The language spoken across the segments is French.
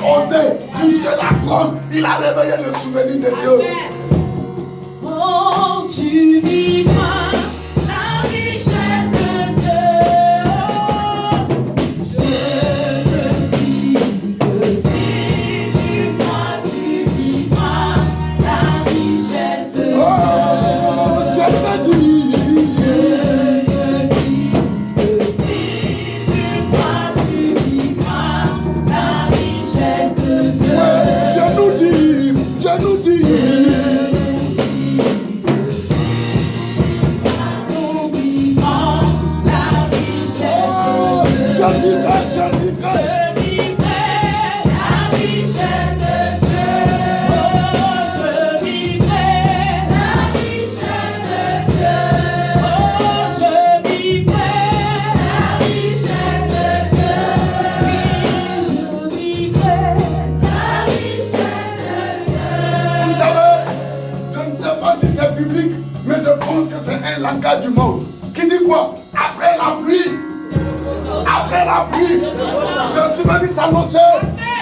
osé toucher la crosse, il a réveillé le souvenir de Dieu. Oh, tu vivras la richesse de Dieu. Je te dis que si tu crois, tu vivras la richesse de Dieu. Oh, je te dis. Je te dis que si tu crois, tu vivras la richesse de Dieu. Ouais, je nous dis. Je vivrai. Vous savez, je ne sais pas si c'est biblique, mais je pense que c'est un langage du monde. Qui dit quoi? Après la pluie. Après la pluie, je suis venu t'annoncer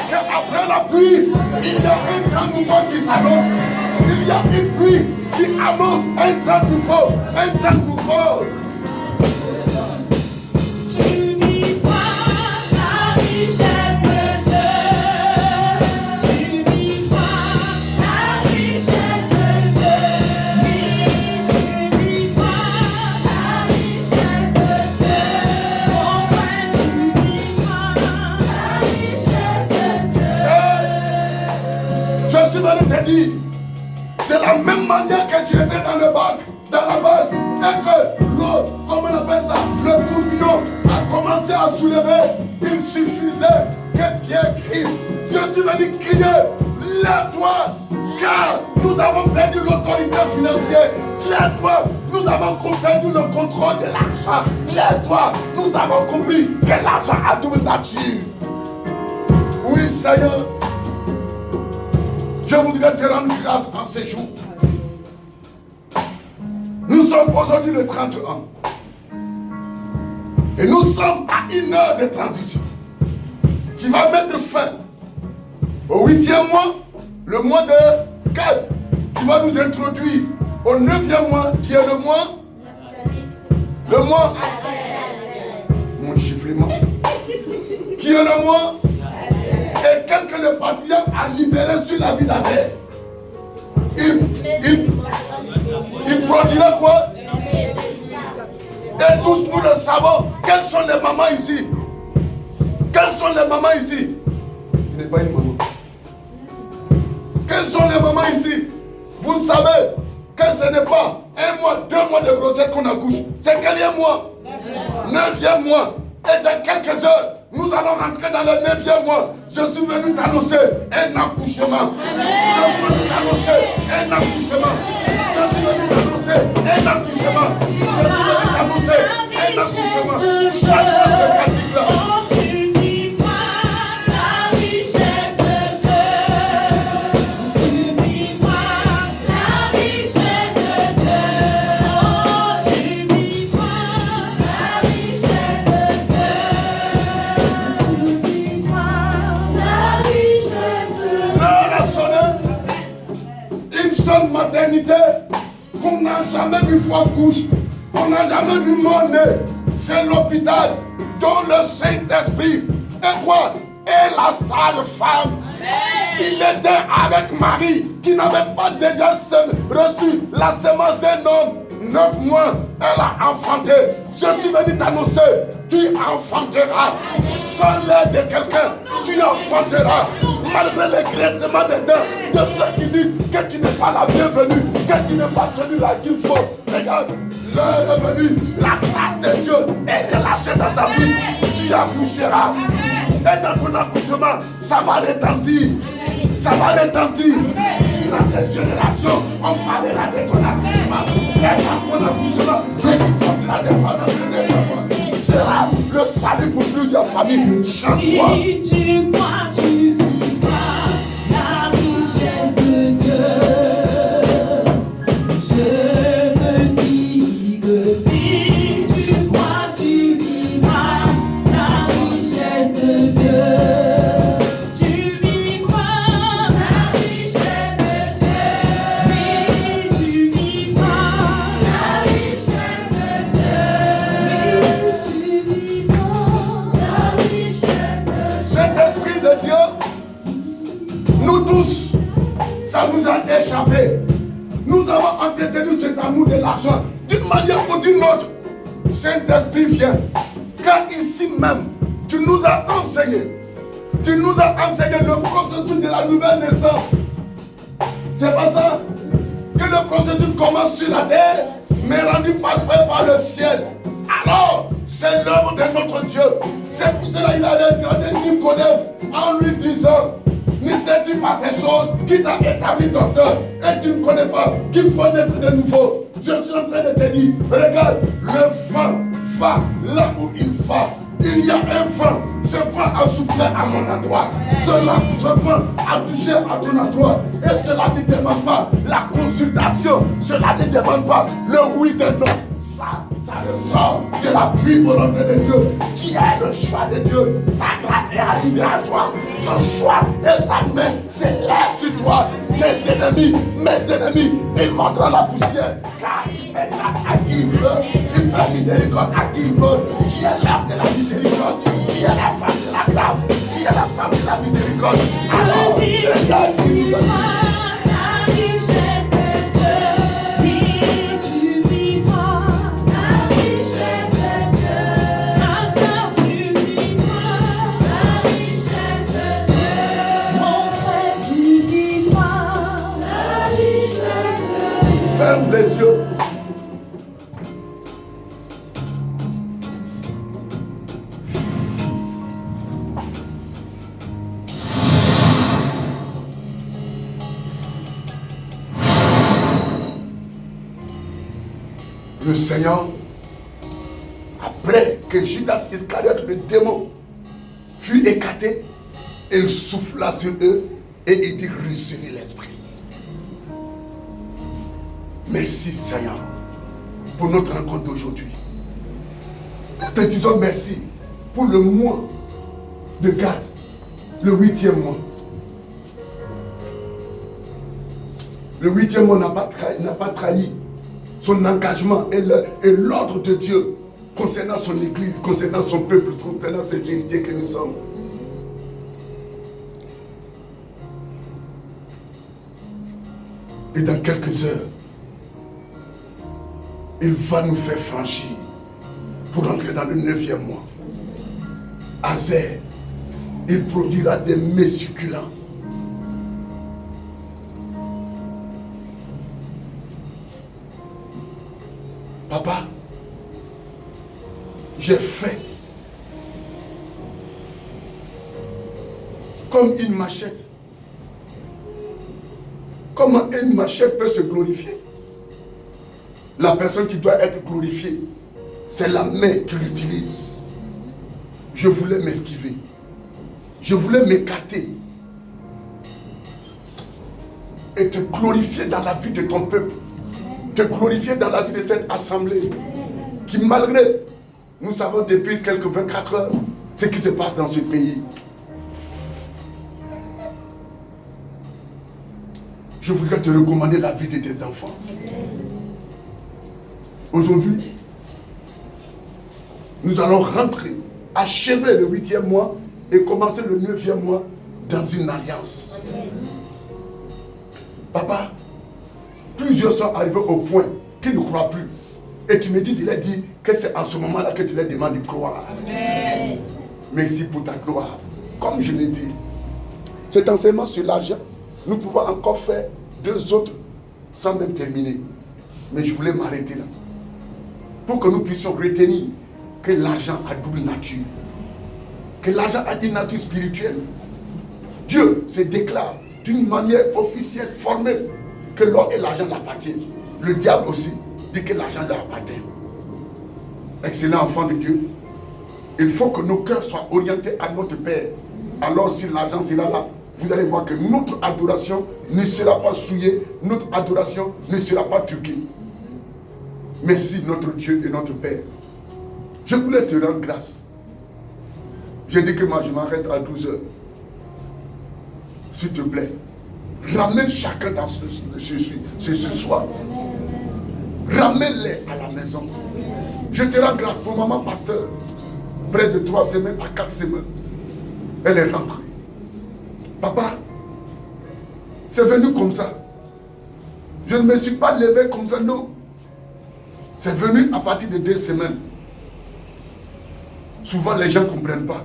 qu'après la pluie, il y a un temps nouveau qui s'annonce. Il y a une pluie qui annonce un temps nouveau. Un temps nouveau. Tu vivras la richesse de Dieu. Tu vivras la richesse de Dieu. Oui, tu vivras la richesse de Dieu. Enfin, tu vivras la richesse de Dieu. Je suis venu te dire, de la même manière que tu étais dans le bac, dans la vague, et que l'eau, comment on appelle ça, le tourbillon a commencé à soulever, il suffisait que Pierre crie. Je suis venu crier, lève-toi, car nous avons perdu l'autorité financière. Lève-toi, nous avons perdu le contrôle de l'argent. Lève-toi, nous avons compris que l'argent a double nature. Oui, Seigneur. Je voudrais te rendre grâce en ces jours. Nous sommes aujourd'hui le 31. Et nous sommes à une heure de transition qui va mettre fin au 8e mois, le mois de 4, qui va nous introduire au 9e mois, qui est le mois. Mon chifflement. Qui est le mois. Et qu'est-ce que le patriarche a libéré sur la vie d'Azer? Il produira quoi? Et tous nous le savons. Quelles sont les mamans ici? Quelles sont les mamans ici? Il n'est pas une maman. Quelles sont les mamans ici? Vous savez que ce n'est pas 1 mois, 2 mois de grossesse qu'on accouche. C'est quel mois? 9e mois. Et dans quelques heures, nous allons rentrer dans le 9e mois. Je suis venu t'annoncer un accouchement. Je suis venu t'annoncer un accouchement. Je suis venu t'annoncer un accouchement. Je suis venu t'annoncer un accouchement. Chaque mois, c'est pratique-là. Maternité qu'on n'a jamais vu fausse couche, on n'a jamais vu mort-né. C'est l'hôpital dont le Saint-Esprit est quoi? Et la sale femme. Il était avec Marie qui n'avait pas déjà reçu la semence d'un homme. 9 mois, elle a enfanté. Je suis venu t'annoncer, tu enfanteras. Sans l'aide de quelqu'un, tu enfanteras. Malgré les graissements des dents de ceux qui disent que tu n'es pas la bienvenue, que tu n'es pas celui-là qu'il faut. Regarde, l'heure est venue, la grâce de Dieu est relâchée dans ta vie. Tu accoucheras. Et dans ton accouchement, ça va retentir. Ça va retentir. Durant des générations, on parlera de ton accouchement. Et dans ton accouchement, ce qui sortira des parents sera le salut pour plusieurs familles. Chante-toi. Si tu crois, tu vivras la richesse de Dieu. Je te dis que si tu crois, tu vivras la richesse de Dieu. Tu vivras. de Dieu, nous tous, ça nous a échappé. Nous avons entretenu cet amour de l'argent d'une manière ou d'une autre. Saint-Esprit vient. Car ici même, tu nous as enseigné. Tu nous as enseigné le processus de la nouvelle naissance. C'est pas ça? Que le processus commence sur la terre, mais rendu parfait par le ciel. Alors, c'est l'œuvre de notre Dieu. C'est pour cela qu'il avait regardé Nicodème en lui disant: ne sais-tu pas ces choses qui t'a établi docteur et tu ne connais pas qu'il faut naître de nouveau? Je suis en train de te dire, regarde, le vent va là où il va. Il y a un vent, ce vent a soufflé à mon endroit. Ce vent a touché à ton endroit. Et cela ne demande pas la consultation, cela ne demande pas le oui de non. Ça ressort de la pure volonté de Dieu, qui est le choix de Dieu. Sa grâce est arrivée à toi. Son choix et sa main s'élèvent sur toi. Tes ennemis, mes ennemis, ils montrent la poussière. Car il fait grâce à qui il veut. Il fait miséricorde à qui il veut. Qui est l'âme de la miséricorde? Qui est la femme de la grâce? Qui est la femme de la miséricorde? Alors, regarde qui nous a dit. Ferme les yeux. Le Seigneur, après que Judas Iscariote, le démon, fut écarté, il souffla sur eux et il dit: recevez l'esprit. Merci Seigneur pour notre rencontre d'aujourd'hui. Nous te disons merci pour le mois de Gad, le 8e mois. Le 8e mois n'a pas trahi son engagement et l'ordre de Dieu concernant son église, concernant son peuple, concernant ses héritiers que nous sommes. Et dans quelques heures, il va nous faire franchir pour entrer dans le 9e mois. Azer, il produira des mets succulents. Papa, j'ai fait comme une machette. Comment une machette peut se glorifier? La personne qui doit être glorifiée, c'est la main qui l'utilise. Je voulais m'esquiver. Je voulais m'écarter. Et te glorifier dans la vie de ton peuple. Te glorifier dans la vie de cette assemblée. Qui malgré, nous savons depuis quelques 24 heures, ce qui se passe dans ce pays. Je voudrais te recommander la vie de tes enfants. Aujourd'hui, nous allons rentrer, achever le 8e mois et commencer le 9e mois dans une alliance. Papa, plusieurs sont arrivés au point qu'ils ne croient plus. Et tu me dis, tu leur dis que c'est en ce moment-là que tu leur demandes de croire. Amen. Merci pour ta gloire. Comme je l'ai dit, cet enseignement sur l'argent, nous pouvons encore faire 2 autres sans même terminer. Mais je voulais m'arrêter là. Pour que nous puissions retenir que l'argent a double nature. Que l'argent a une nature spirituelle. Dieu se déclare d'une manière officielle, formelle, que l'or et l'argent l'appartiennent. Le diable aussi dit que l'argent leur appartient. Excellent enfant de Dieu, il faut que nos cœurs soient orientés à notre Père. Alors si l'argent sera là, vous allez voir que notre adoration ne sera pas souillée, notre adoration ne sera pas truquée. Merci notre Dieu et notre Père. Je voulais te rendre grâce. J'ai dit que moi je m'arrête à 12 heures. S'il te plaît, ramène chacun dans ce soir. Ramène-les à la maison. Je te rends grâce pour maman pasteur. Près de 3 semaines à 4 semaines. Elle est rentrée. Papa, c'est venu comme ça. Je ne me suis pas levé comme ça, non. C'est venu à partir de 2 semaines. Souvent, les gens ne comprennent pas.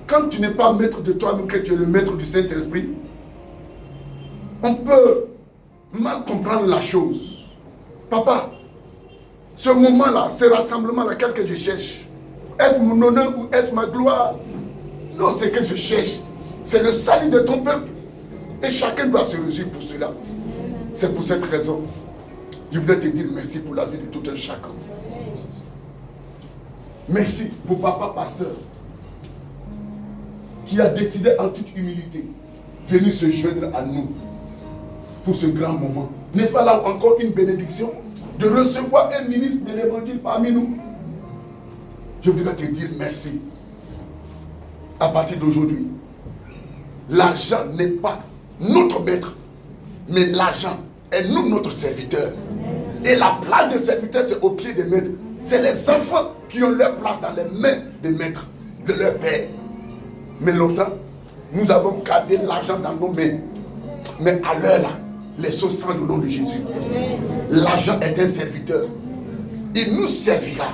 Quand tu n'es pas maître de toi-même, que tu es le maître du Saint-Esprit, on peut mal comprendre la chose. Papa, ce moment-là, ce rassemblement-là, qu'est-ce que je cherche? Est-ce mon honneur ou est-ce ma gloire? Non, c'est que je cherche. C'est le salut de ton peuple. Et chacun doit se réjouir pour cela. C'est pour cette raison. Je voudrais te dire merci pour la vie de tout un chacun. Merci pour papa pasteur qui a décidé en toute humilité venir se joindre à nous pour ce grand moment. N'est-ce pas là encore une bénédiction de recevoir un ministre de l'évangile parmi nous? Je voudrais te dire merci. À partir d'aujourd'hui, l'argent n'est pas notre maître, mais l'argent est nous notre serviteur. Et la place des serviteurs, c'est au pied des maîtres. C'est les enfants qui ont leur place dans les mains des maîtres, de leur père. Mais longtemps, nous avons gardé l'argent dans nos mains. Mais à l'heure là, les choses changent au nom de Jésus. L'argent est un serviteur. Il nous servira.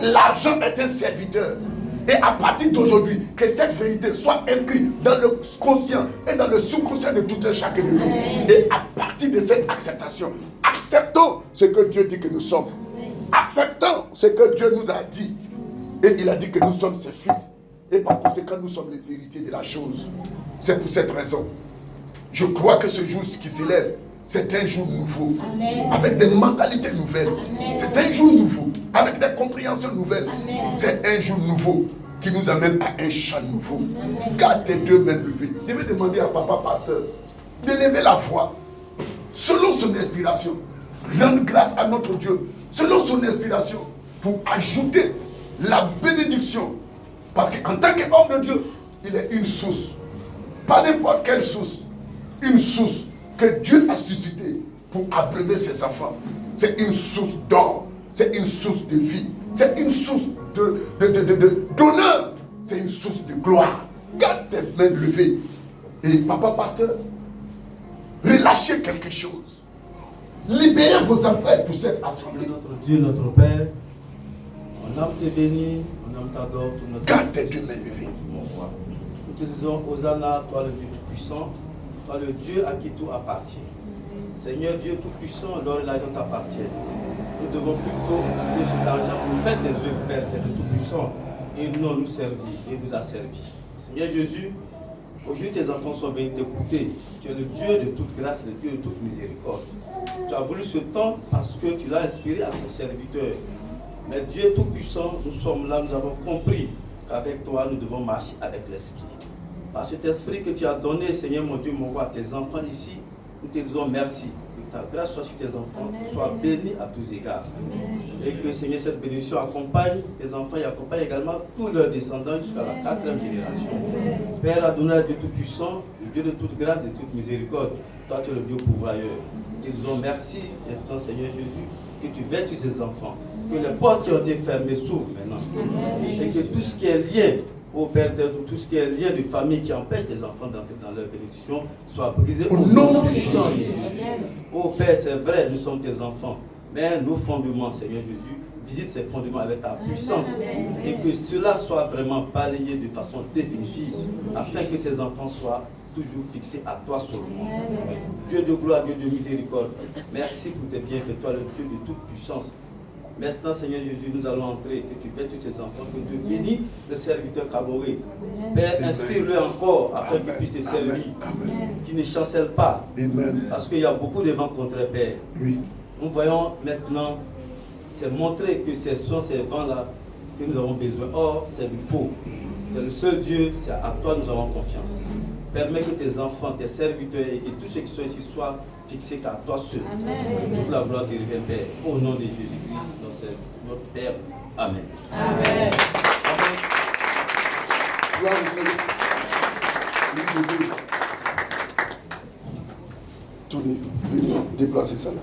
L'argent est un serviteur. Et à partir d'aujourd'hui, que cette vérité soit inscrite dans le conscient et dans le subconscient de tout un chacun de nous. Et à partir de cette acceptation, acceptons ce que Dieu dit que nous sommes. Acceptons ce que Dieu nous a dit. Et il a dit que nous sommes ses fils. Et par conséquent, nous sommes les héritiers de la chose. C'est pour cette raison. Je crois que ce jour qui s'élève, c'est un jour nouveau. Amen. Avec des mentalités nouvelles. Amen. C'est un jour nouveau. Avec des compréhensions nouvelles. Amen. C'est un jour nouveau qui nous amène à un chant nouveau. Amen. Garde tes 2 mains levées. Je vais demander à papa pasteur de lever la voix selon son inspiration. Rendre grâce à notre Dieu selon son inspiration pour ajouter la bénédiction. Parce qu'en tant qu'homme de Dieu, il est une source. Pas n'importe quelle source. Une source que Dieu a suscitée pour abreuver ses enfants. C'est une source d'or. C'est une source de vie. C'est une source d'honneur. C'est une source de gloire. Garde tes mains levées. Et papa pasteur, relâchez quelque chose. Libérez vos entrailles pour cette assemblée. Notre Dieu, notre Père, on aime te bénir, on aime t'adorer. Garde tes 2 mains levées. Nous te disons, Hosanna, toi le Dieu Tout-Puissant, toi le Dieu à qui tout appartient. Seigneur Dieu Tout-Puissant, l'or et l'argent t'appartiennent. Nous devons plutôt utiliser cet argent pour faire des œuvres, Père, le Tout-Puissant, et non nous servir, et nous asservir. Seigneur Jésus, aujourd'hui tes enfants sont venus t'écouter. Tu es le Dieu de toute grâce, le Dieu de toute miséricorde. Tu as voulu ce temps parce que tu l'as inspiré à ton serviteur. Mais Dieu Tout-Puissant, nous sommes là, nous avons compris qu'avec toi, nous devons marcher avec l'Esprit. Par cet Esprit que tu as donné, Seigneur mon Dieu, mon roi, à tes enfants ici, nous te disons merci. Que ta grâce soit sur tes enfants, que tu sois béni à tous égards. Et que, Seigneur, cette bénédiction accompagne tes enfants et accompagne également tous leurs descendants jusqu'à la 4e génération. Père Adonai, Dieu Tout-Puissant, le Dieu de toute grâce et de toute miséricorde, toi tu es le Dieu pourvoyeur. Nous te disons merci maintenant, Seigneur Jésus, que tu vêtes ces enfants, que les portes qui ont été fermées s'ouvrent maintenant. Et que tout ce qui est lié au Père, tout ce qui est lien de famille qui empêche les enfants d'entrer dans leur bénédiction soit brisé au nom de Jésus. Oh Père, c'est vrai, nous sommes tes enfants, mais nos fondements, Seigneur Jésus, visite ces fondements avec ta puissance et que cela soit vraiment balayé de façon définitive afin que tes enfants soient toujours fixés à toi seulement. Dieu de gloire, Dieu de miséricorde, merci pour tes bienfaits, toi le Dieu de toute puissance. Maintenant, Seigneur Jésus, nous allons entrer, que tu fais tous ces enfants, que tu bénis le serviteur Kaboré. Père, inspire-le encore afin qu'il puisse te servir, qu'il ne chancelle pas. Amen. Parce qu'il y a beaucoup de vents contre Père. Oui. Nous voyons maintenant, c'est montrer que ce sont ces vents-là que nous avons besoin. Or, c'est du faux. Tu es le seul Dieu, c'est à toi que nous avons confiance. Permets que tes enfants, tes serviteurs et que tous ceux qui sont ici soient fixés qu'à toi seul. Amen. Toute la gloire te revient, Père. Au nom de Jésus-Christ, notre Père. Amen. Amen. Gloire au Seigneur. Tony, venez déplacer ça là.